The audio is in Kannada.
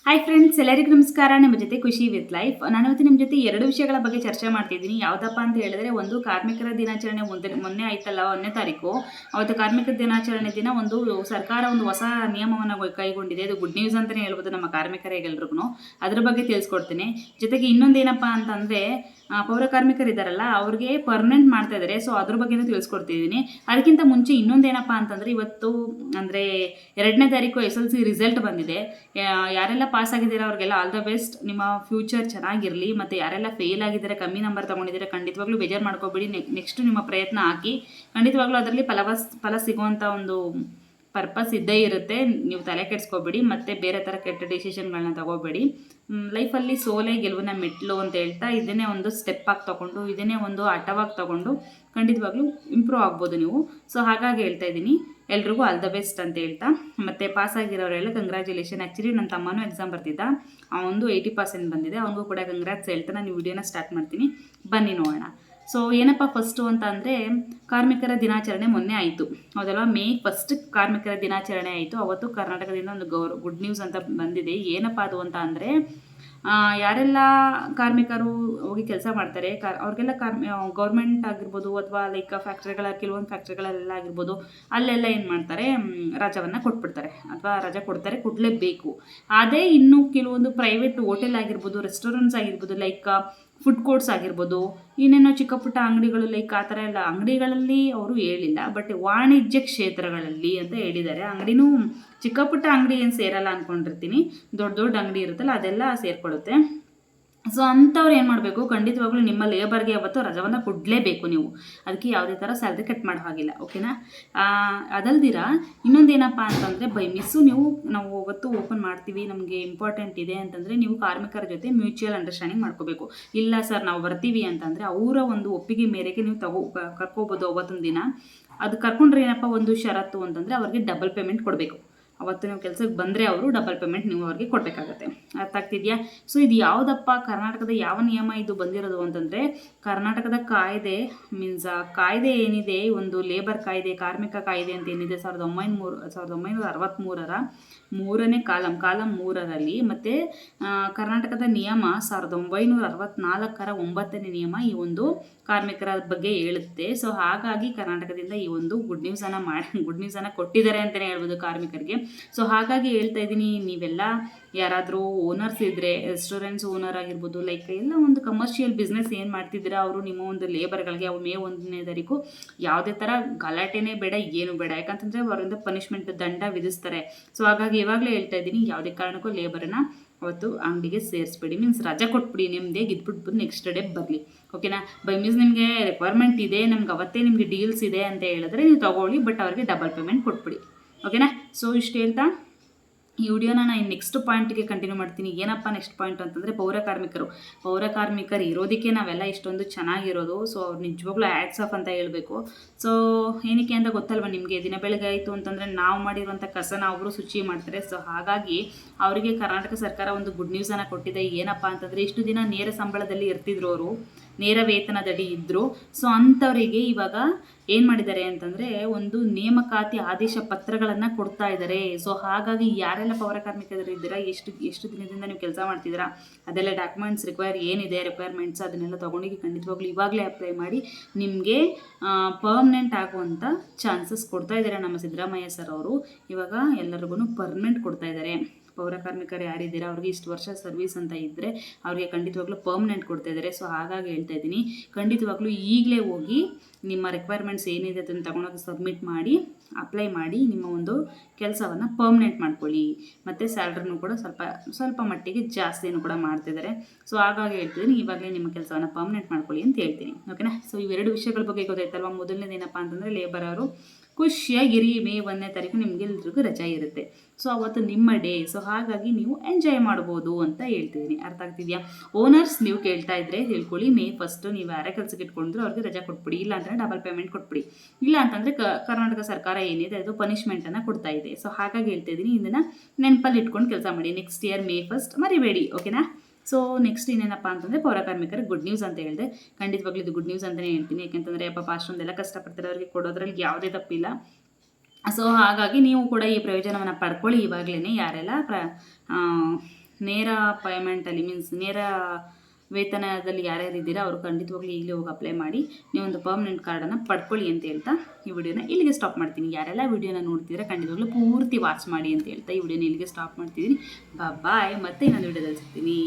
ಹಾಯ್ ಫ್ರೆಂಡ್ಸ್, ಎಲ್ಲರಿಗೂ ನಮಸ್ಕಾರ. ನಿಮ್ಮ ಜೊತೆ ಖುಷಿ ವಿತ್ ಲೈಫ್. ನಾನು ಇವತ್ತು ನಿಮ್ಮ ಜೊತೆ ಎರಡು ವಿಷಯಗಳ ಬಗ್ಗೆ ಚರ್ಚೆ ಮಾಡ್ತಿದ್ದೀನಿ. ಯಾವುದಪ್ಪ ಅಂತ ಹೇಳಿದ್ರೆ, ಒಂದು ಕಾರ್ಮಿಕರ ದಿನಾಚರಣೆ ಮೊನ್ನೆ ಆಯ್ತಲ್ಲ, 1ನೇ ತಾರೀಕು. ಅವತ್ತು ಕಾರ್ಮಿಕರ ದಿನಾಚರಣೆ ದಿನ ಒಂದು ಸರ್ಕಾರ ಒಂದು ಹೊಸ ನಿಯಮವನ್ನು ಕೈಗೊಂಡಿದೆ. ಅದು ಗುಡ್ ನ್ಯೂಸ್ ಅಂತಲೇ ಹೇಳ್ಬೋದು ನಮ್ಮ ಕಾರ್ಮಿಕರಿಗೆಲ್ರಿಗೂ. ಅದ್ರ ಬಗ್ಗೆ ತಿಳಿಸ್ಕೊಡ್ತೀನಿ. ಜೊತೆಗೆ ಇನ್ನೊಂದೇನಪ್ಪ ಅಂತಂದರೆ, ಪೌರ ಕಾರ್ಮಿಕರಿದ್ದಾರಲ್ಲ, ಅವ್ರಿಗೆ ಪರ್ಮನೆಂಟ್ ಮಾಡ್ತಾ ಇದ್ದಾರೆ. ಸೊ ಅದ್ರ ಬಗ್ಗೆನೂ ತಿಳಿಸ್ಕೊಡ್ತಿದ್ದೀನಿ. ಅದಕ್ಕಿಂತ ಮುಂಚೆ ಇನ್ನೊಂದೇನಪ್ಪ ಅಂತಂದರೆ, ಇವತ್ತು ಅಂದರೆ 2ನೇ ತಾರೀಕು SLC ರಿಸಲ್ಟ್ ಬಂದಿದೆ. ಯಾರೆಲ್ಲ ಪಾಸ್ ಆಗಿದ್ದೀರಾ ಅವ್ರಿಗೆಲ್ಲ ಆಲ್ ದ ಬೆಸ್ಟ್. ನಿಮ್ಮ ಫ್ಯೂಚರ್ ಚೆನ್ನಾಗಿರಲಿ. ಮತ್ತು ಯಾರೆಲ್ಲ ಫೇಲ್ ಆಗಿದ್ದಾರೆ, ಕಮ್ಮಿ ನಂಬರ್ ತೊಗೊಂಡಿದ್ದೀರಾ, ಖಂಡಿತವಾಗ್ಲೂ ಬೇಜಾರು ಮಾಡ್ಕೋಬೇಡಿ. ನೆಕ್ಸ್ಟ್ ನಿಮ್ಮ ಪ್ರಯತ್ನ ಹಾಕಿ. ಖಂಡಿತವಾಗ್ಲೂ ಅದರಲ್ಲಿ ಫಲ ಸಿಗುವಂಥ ಒಂದು ಪರ್ಪಸ್ ಇದ್ದೇ ಇರುತ್ತೆ. ನೀವು ತಲೆ ಕೆಡಿಸ್ಕೋಬೇಡಿ ಮತ್ತು ಬೇರೆ ಥರ ಕೆಟ್ಟ ಡಿಸಿಷನ್ಗಳನ್ನ ತಗೋಬೇಡಿ. ಲೈಫಲ್ಲಿ ಸೋಲೆ ಗೆಲುವಿನ ಮೆಟ್ಲು ಅಂತ ಹೇಳ್ತಾ ಇದನ್ನೇ ಒಂದು ಸ್ಟೆಪ್ ಆಗಿ ತೊಗೊಂಡು, ಇದನ್ನೇ ಒಂದು ಆಟವಾಗಿ ತೊಗೊಂಡು ಖಂಡಿತವಾಗ್ಲೂ ಇಂಪ್ರೂವ್ ಆಗ್ಬೋದು ನೀವು. ಸೊ ಹಾಗಾಗಿ ಹೇಳ್ತಾ ಇದ್ದೀನಿ, ಎಲ್ರಿಗೂ ಆಲ್ ದ ಬೆಸ್ಟ್ ಅಂತ ಹೇಳ್ತಾ, ಮತ್ತು ಪಾಸ್ ಆಗಿರೋರೆಲ್ಲ ಕಂಗ್ರ್ಯಾಚುಲೇಷನ್. ಆ್ಯಕ್ಚುಲಿ ನನ್ನ ತಮ್ಮನೂ ಎಕ್ಸಾಮ್ ಬರ್ತಿದ್ದ, ಅವನದು 80% ಬಂದಿದೆ. ಅವನಿಗೂ ಕೂಡ ಕಂಗ್ರ್ಯಾಟ್ಸ್ ಹೇಳ್ತಾ ನಾನು ವಿಡಿಯೋನ ಸ್ಟಾರ್ಟ್ ಮಾಡ್ತೀನಿ. ಬನ್ನಿ ನೋಡೋಣ. ಸೊ ಏನಪ್ಪ ಫಸ್ಟು ಅಂತ ಅಂದರೆ, ಕಾರ್ಮಿಕರ ದಿನಾಚರಣೆ ಮೊನ್ನೆ ಆಯಿತು, ಹೌದಲ್ವ? May 1 ಕಾರ್ಮಿಕರ ದಿನಾಚರಣೆ ಆಯಿತು. ಅವತ್ತು ಕರ್ನಾಟಕದಿಂದ ಒಂದು ಗುಡ್ ನ್ಯೂಸ್ ಅಂತ ಬಂದಿದೆ. ಏನಪ್ಪ ಅದು ಅಂತ ಅಂದರೆ, ಯಾರೆಲ್ಲ ಕಾರ್ಮಿಕರು ಹೋಗಿ ಕೆಲಸ ಮಾಡ್ತಾರೆ, ಅವ್ರಿಗೆಲ್ಲ ಗೌರ್ಮೆಂಟ್ ಆಗಿರ್ಬೋದು ಅಥವಾ ಲೈಕ್ ಕೆಲವೊಂದು ಫ್ಯಾಕ್ಟ್ರಿಗಳೆಲ್ಲ ಆಗಿರ್ಬೋದು, ಅಲ್ಲೆಲ್ಲ ಏನು ಮಾಡ್ತಾರೆ, ರಜವನ್ನು ಕೊಟ್ಬಿಡ್ತಾರೆ ಅಥವಾ ರಜೆ ಕೊಡಲೇಬೇಕು. ಅದೇ ಇನ್ನು ಕೆಲವೊಂದು ಪ್ರೈವೇಟ್ ಹೋಟೆಲ್ ಆಗಿರ್ಬೋದು, ರೆಸ್ಟೋರೆಂಟ್ಸ್ ಆಗಿರ್ಬೋದು, ಲೈಕ್ ಫುಡ್ ಕೋರ್ಟ್ಸ್ ಆಗಿರ್ಬೋದು, ಇನ್ನೇನೋ ಚಿಕ್ಕ ಪುಟ್ಟ ಅಂಗಡಿಗಳು, ಲೈಕ್ ಆ ಥರ ಎಲ್ಲ ಅಂಗಡಿಗಳಲ್ಲಿ ಅವರು ಹೇಳಿಲ್ಲ, ಬಟ್ ವಾಣಿಜ್ಯ ಕ್ಷೇತ್ರಗಳಲ್ಲಿ ಅಂತ ಹೇಳಿದ್ದಾರೆ. ಅಂಗಡಿನೂ ಚಿಕ್ಕ ಪುಟ್ಟ ಅಂಗಡಿ ಏನು ಸೇರಲ್ಲ ಅಂದ್ಕೊಂಡಿರ್ತೀನಿ, ದೊಡ್ಡ ದೊಡ್ಡ ಅಂಗಡಿ ಇರುತ್ತಲ್ಲ ಅದೆಲ್ಲ ಸೇರಿಕೊಳ್ಳುತ್ತೆ. ಸೊ ಅಂಥವ್ರು ಏನು ಮಾಡಬೇಕು, ಖಂಡಿತವಾಗ್ಲೂ ನಿಮ್ಮ ಲೇಬರ್ಗೆ ಅವತ್ತು ರಜವನ್ನು ಕೊಡಲೇಬೇಕು ನೀವು. ಅದಕ್ಕೆ ಯಾವುದೇ ಥರ ಸ್ಯಾಲ್ರಿ ಕಟ್ ಮಾಡೋ ಹಾಗಿಲ್ಲ, ಓಕೆನಾ? ಅದಲ್ದಿರ ಇನ್ನೊಂದೇನಪ್ಪ ಅಂತಂದರೆ, ಬೈ ಮಿಸ್ಸು ನಾವು ಅವತ್ತು ಓಪನ್ ಮಾಡ್ತೀವಿ, ನಮಗೆ ಇಂಪಾರ್ಟೆಂಟ್ ಇದೆ ಅಂತಂದರೆ, ನೀವು ಕಾರ್ಮಿಕರ ಜೊತೆ ಮ್ಯೂಚುವಲ್ ಅಂಡರ್ಸ್ಟ್ಯಾಂಡಿಂಗ್ ಮಾಡ್ಕೋಬೇಕು. ಇಲ್ಲ ಸರ್ ನಾವು ಬರ್ತೀವಿ ಅಂತಂದರೆ, ಅವರ ಒಂದು ಒಪ್ಪಿಗೆ ಮೇರೆಗೆ ನೀವು ಕರ್ಕೋಬೋದು ಅವತ್ತೊಂದು ದಿನ. ಅದು ಕರ್ಕೊಂಡ್ರೆ ಏನಪ್ಪ ಒಂದು ಷರತ್ತು ಅಂತಂದರೆ, ಅವ್ರಿಗೆ ಡಬಲ್ ಪೇಮೆಂಟ್ ಕೊಡಬೇಕು. ಅವತ್ತು ನೀವು ಕೆಲಸಕ್ಕೆ ಬಂದರೆ ಅವರು ಡಬಲ್ ಪೇಮೆಂಟ್ ನೀವು ಅವ್ರಿಗೆ ಕೊಡಬೇಕಾಗತ್ತೆ. ಅರ್ಥ ಆಗ್ತಿದೆಯಾ? ಸೊ ಇದು ಯಾವುದಪ್ಪ, ಕರ್ನಾಟಕದ ಯಾವ ನಿಯಮ ಇದು ಬಂದಿರೋದು ಅಂತಂದರೆ, ಕರ್ನಾಟಕದ ಕಾಯ್ದೆ ಕಾಯ್ದೆ ಏನಿದೆ, ಒಂದು ಲೇಬರ್ ಕಾಯ್ದೆ, ಕಾರ್ಮಿಕ ಕಾಯ್ದೆ ಅಂತ ಏನಿದೆ, 1963ರ 3ನೇ ಕಾಲಂ 3ರಲ್ಲಿ, ಮತ್ತು ಕರ್ನಾಟಕದ ನಿಯಮ 1964ರ 9ನೇ ನಿಯಮ ಈ ಒಂದು ಕಾರ್ಮಿಕರ ಬಗ್ಗೆ ಹೇಳುತ್ತೆ. ಸೊ ಹಾಗಾಗಿ ಕರ್ನಾಟಕದಿಂದ ಈ ಒಂದು ಗುಡ್ ನ್ಯೂಸನ್ನು ಕೊಟ್ಟಿದ್ದಾರೆ ಅಂತಲೇ ಹೇಳ್ಬೋದು ಕಾರ್ಮಿಕರಿಗೆ. ಸೊ ಹಾಗಾಗಿ ಹೇಳ್ತಾ ಇದ್ದೀನಿ, ನೀವೆಲ್ಲ ಯಾರಾದರೂ ಓನರ್ಸ್ ಇದ್ದರೆ, ರೆಸ್ಟೋರೆಂಟ್ಸ್ ಓನರ್ ಆಗಿರ್ಬೋದು, ಲೈಕ್ ಎಲ್ಲ ಒಂದು ಕಮರ್ಷಿಯಲ್ ಬಿಸ್ನೆಸ್ ಏನು ಮಾಡ್ತಿದ್ದೀರಾ, ಅವರು ನಿಮ್ಮ ಒಂದು ಲೇಬರ್ಗಳಿಗೆ May 1ನೇ ತಾರೀಕು ಯಾವುದೇ ಥರ ಗಲಾಟೆನೇ ಬೇಡ, ಏನು ಬೇಡ. ಯಾಕಂತಂದರೆ ಅವರಿಂದ ಪನಿಷ್ಮೆಂಟ್ ದಂಡ ವಿಧಿಸ್ತಾರೆ. ಸೊ ಹಾಗಾಗಿ ಇವಾಗಲೇ ಹೇಳ್ತಾ ಇದ್ದೀನಿ, ಯಾವುದೇ ಕಾರಣಕ್ಕೂ ಲೇಬರನ್ನು ಅವತ್ತು ಅಂಗಡಿಗೆ ಸೇರಿಸ್ಬೇಡಿ. ರಜೆ ಕೊಟ್ಬಿಡಿ, ನಿಮ್ಮದೇ ಇದ್ಬಿಟ್ಟು ನೆಕ್ಸ್ಟ್ ಡೇ ಬರಲಿ, ಓಕೆನಾ? ಬೈ ಮೀನ್ಸ್ ನಿಮಗೆ ರಿಕ್ವೈರ್ಮೆಂಟ್ ಇದೆ, ನಮ್ಗೆ ಅವತ್ತೇ ನಿಮಗೆ ಡೀಲ್ಸ್ ಇದೆ ಅಂತ ಹೇಳಿದ್ರೆ ನೀವು ತೊಗೊಳ್ಳಿ, ಬಟ್ ಅವ್ರಿಗೆ ಡಬಲ್ ಪೇಮೆಂಟ್ ಕೊಟ್ಬಿಡಿ, ಓಕೆನಾ? ಸೊ ಇಷ್ಟು ಹೇಳ್ತಾ ಈ ವಿಡಿಯೋನ ನಾನು ನೆಕ್ಸ್ಟ್ ಪಾಯಿಂಟ್ಗೆ ಕಂಟಿನ್ಯೂ ಮಾಡ್ತೀನಿ. ಏನಪ್ಪ ನೆಕ್ಸ್ಟ್ ಪಾಯಿಂಟ್ ಅಂತಂದರೆ, ಪೌರ ಕಾರ್ಮಿಕರು ಇರೋದಕ್ಕೆ ನಾವೆಲ್ಲ ಇಷ್ಟೊಂದು ಚೆನ್ನಾಗಿರೋದು. ಸೊ ಅವ್ರು ನಿಜವಾಗ್ಲೂ ಹ್ಯಾಟ್ಸ್ ಆಫ್ ಅಂತ ಹೇಳಬೇಕು. ಸೊ ಏನಕ್ಕೆ ಅಂತ ಗೊತ್ತಲ್ವ ನಿಮಗೆ, ದಿನ ಬೆಳಗ್ಗೆ ಆಯಿತು ಅಂತಂದರೆ ನಾವು ಮಾಡಿರುವಂಥ ಕಸನ ಅವರು ಶುಚಿ ಮಾಡ್ತಾರೆ. ಸೊ ಹಾಗಾಗಿ ಅವರಿಗೆ ಕರ್ನಾಟಕ ಸರ್ಕಾರ ಒಂದು ಗುಡ್ ನ್ಯೂಸನ್ನು ಕೊಟ್ಟಿದೆ. ಏನಪ್ಪ ಅಂತಂದರೆ, ಇಷ್ಟು ದಿನ ನೇರ ಸಂಬಳದಲ್ಲಿ ಇರ್ತಿದ್ರು, ಅವರು ನೇರ ವೇತನದಡಿ ಇದ್ದರು. ಸೊ ಅಂಥವರಿಗೆ ಇವಾಗ ಏನು ಮಾಡಿದ್ದಾರೆ ಅಂತಂದರೆ, ಒಂದು ನೇಮಕಾತಿ ಆದೇಶ ಪತ್ರಗಳನ್ನು ಕೊಡ್ತಾ ಇದ್ದಾರೆ. ಸೊ ಹಾಗಾಗಿ ಯಾರೆಲ್ಲ ಪೌರ ಕಾರ್ಮಿಕರು ಇದ್ದೀರಾ, ಎಷ್ಟು ದಿನದಿಂದ ನೀವು ಕೆಲಸ ಮಾಡ್ತಿದ್ದೀರಾ, ಅದೆಲ್ಲ ಡಾಕ್ಯುಮೆಂಟ್ಸ್ ರಿಕ್ವೈರ್ಮೆಂಟ್ಸ್ ಅದನ್ನೆಲ್ಲ ತೊಗೊಂಡಿಗೆ ಖಂಡಿತವಾಗ್ಲೂ ಇವಾಗಲೇ ಅಪ್ಲೈ ಮಾಡಿ ನಿಮಗೆ ಪರ್ಮನೆಂಟ್ ಆಗುವಂಥ ಚಾನ್ಸಸ್ ಕೊಡ್ತಾ ಇದ್ದಾರೆ ನಮ್ಮ ಸಿದ್ದರಾಮಯ್ಯ ಸರ್ ಅವರು. ಇವಾಗ ಎಲ್ಲರಿಗೂ ಪರ್ಮನೆಂಟ್ ಕೊಡ್ತಾ ಇದ್ದಾರೆ. ಪೌರ ಕಾರ್ಮಿಕರು ಯಾರಿದ್ದೀರಾ, ಅವ್ರಿಗೆ ಇಷ್ಟು ವರ್ಷ ಸರ್ವಿಸ್ ಅಂತ ಇದ್ದರೆ ಅವ್ರಿಗೆ ಖಂಡಿತವಾಗ್ಲೂ ಪರ್ಮನೆಂಟ್ ಕೊಡ್ತಾ ಇದ್ದಾರೆ. ಸೊ ಹಾಗಾಗಿ ಹೇಳ್ತಾ ಇದ್ದೀನಿ, ಖಂಡಿತವಾಗ್ಲೂ ಈಗಲೇ ಹೋಗಿ ನಿಮ್ಮ ರಿಕ್ವೈರ್ಮೆಂಟ್ಸ್ ಏನಿದೆ ಅದನ್ನು ತಗೊಂಡೋಗಿ ಸಬ್ಮಿಟ್ ಮಾಡಿ, ಅಪ್ಲೈ ಮಾಡಿ, ನಿಮ್ಮ ಒಂದು ಕೆಲಸವನ್ನು ಪರ್ಮನೆಂಟ್ ಮಾಡ್ಕೊಳ್ಳಿ. ಮತ್ತು ಸ್ಯಾಲ್ರಿನೂ ಕೂಡ ಸ್ವಲ್ಪ ಮಟ್ಟಿಗೆ ಜಾಸ್ತಿನೂ ಕೂಡ ಮಾಡ್ತಿದ್ದಾರೆ. ಸೊ ಹಾಗಾಗಿ ಹೇಳ್ತಿದ್ದೀನಿ, ಇವಾಗಲೇ ನಿಮ್ಮ ಕೆಲಸವನ್ನು ಪರ್ಮನೆಂಟ್ ಮಾಡ್ಕೊಳ್ಳಿ ಅಂತ ಹೇಳ್ತೀನಿ, ಓಕೆನಾ? ಸೊ ಇವೆರಡು ವಿಷಯಗಳ ಬಗ್ಗೆ ಗೊತ್ತಾಯ್ತಲ್ವ. ಮೊದಲನೇದೇನಪ್ಪ ಅಂತಂದರೆ, ಲೇಬರ್ ಅವರು ಖುಷಿಯಾಗಿರಿ, May 1ನೇ ತಾರೀಕು ನಿಮಗೆಲ್ರಿಗೂ ರಜೆ ಇರುತ್ತೆ. ಸೊ ಅವತ್ತು ನಿಮ್ಮ ಡೇ. ಸೊ ಹಾಗಾಗಿ ನೀವು ಎಂಜಾಯ್ ಮಾಡ್ಬೋದು ಅಂತ ಹೇಳ್ತಿದ್ದೀನಿ. ಅರ್ಥ ಆಗ್ತಿದೆಯಾ? ಓನರ್ಸ್ ನೀವು ಕೇಳ್ತಾ ಇದ್ದರೆ ತಿಳ್ಕೊಳ್ಳಿ, May 1 ನೀವು ಯಾರೇ ಕೆಲಸಕ್ಕೆ ಇಟ್ಕೊಂಡ್ರು ಅವ್ರಿಗೆ ರಜೆ ಕೊಟ್ಬಿಡಿ. ಇಲ್ಲ ಅಂತಂದರೆ ಡಬಲ್ ಪೇಮೆಂಟ್ ಕೊಟ್ಬಿಡಿ. ಇಲ್ಲ ಅಂತಂದರೆ ಕರ್ನಾಟಕ ಸರ್ಕಾರ ಏನಿದೆ ಅದು ಪನಿಷ್ಮೆಂಟನ್ನು ಕೊಡ್ತಾ ಇದೆ. ಸೊ ಹಾಗಾಗಿ ಹೇಳ್ತಾ ಇದ್ದೀನಿ, ಇದನ್ನು ನೆನಪಲ್ಲಿ ಇಟ್ಕೊಂಡು ಕೆಲಸ ಮಾಡಿ. ನೆಕ್ಸ್ಟ್ ಇಯರ್ May 1 ಮರಿಬೇಡಿ, ಓಕೆನಾ? ಸೊ ನೆಕ್ಸ್ಟ್ ಇನ್ನೇನಪ್ಪ ಅಂತಂದರೆ, ಪೌರ ಕಾರ್ಮಿಕರಿಗೆ ಗುಡ್ ನ್ಯೂಸ್ ಅಂತ ಹೇಳಿದೆ. ಖಂಡಿತವಾಗ್ಲೂ ಇದು ಗುಡ್ ನ್ಯೂಸ್ ಅಂತಲೇ ಹೇಳ್ತೀನಿ. ಯಾಕೆಂತಂದರೆ ಪಾಪ ಅಷ್ಟೊಂದೆಲ್ಲ ಕಷ್ಟಪಡ್ತಾರೆ, ಅವರಿಗೆ ಕೊಡೋದ್ರಲ್ಲಿ ಯಾವುದೇ ತಪ್ಪಿಲ್ಲ. ಸೊ ಹಾಗಾಗಿ ನೀವು ಕೂಡ ಈ ಪ್ರಯೋಜನವನ್ನು ಪಡ್ಕೊಳ್ಳಿ ಇವಾಗಲೇ, ಯಾರೆಲ್ಲ ನೇರ ಪೇಮೆಂಟಲ್ಲಿ ಮೀನ್ಸ್ ನೇರ ವೇತನದಲ್ಲಿ ಯಾರ್ಯಾರು ಇದ್ದೀರಾ ಅವರು ಖಂಡಿತವಾಗ್ಲೂ ಈಗಲೇ ಹೋಗಿ ಅಪ್ಲೈ ಮಾಡಿ ನೀವೊಂದು ಪರ್ಮನೆಂಟ್ ಕಾರ್ಡನ್ನು ಪಡ್ಕೊಳ್ಳಿ ಅಂತ ಹೇಳ್ತಾ ಈ ವಿಡಿಯೋನ ಇಲ್ಲಿಗೆ ಸ್ಟಾಪ್ ಮಾಡ್ತೀನಿ. ಯಾರೆಲ್ಲ ವಿಡಿಯೋನ ನೋಡ್ತಿದ್ದೀರಾ ಖಂಡಿತವಾಗ್ಲೂ ಪೂರ್ತಿ ವಾಚ್ ಮಾಡಿ ಅಂತ ಹೇಳ್ತಾ ಈ ವಿಡಿಯೋನ ಇಲ್ಲಿಗೆ ಸ್ಟಾಪ್ ಮಾಡ್ತಿದ್ದೀನಿ. ಬಾಯ್, ಮತ್ತೆ ಇನ್ನೊಂದು ವಿಡಿಯೋದಲ್ಲಿ ಸಿಗ್ತೀನಿ.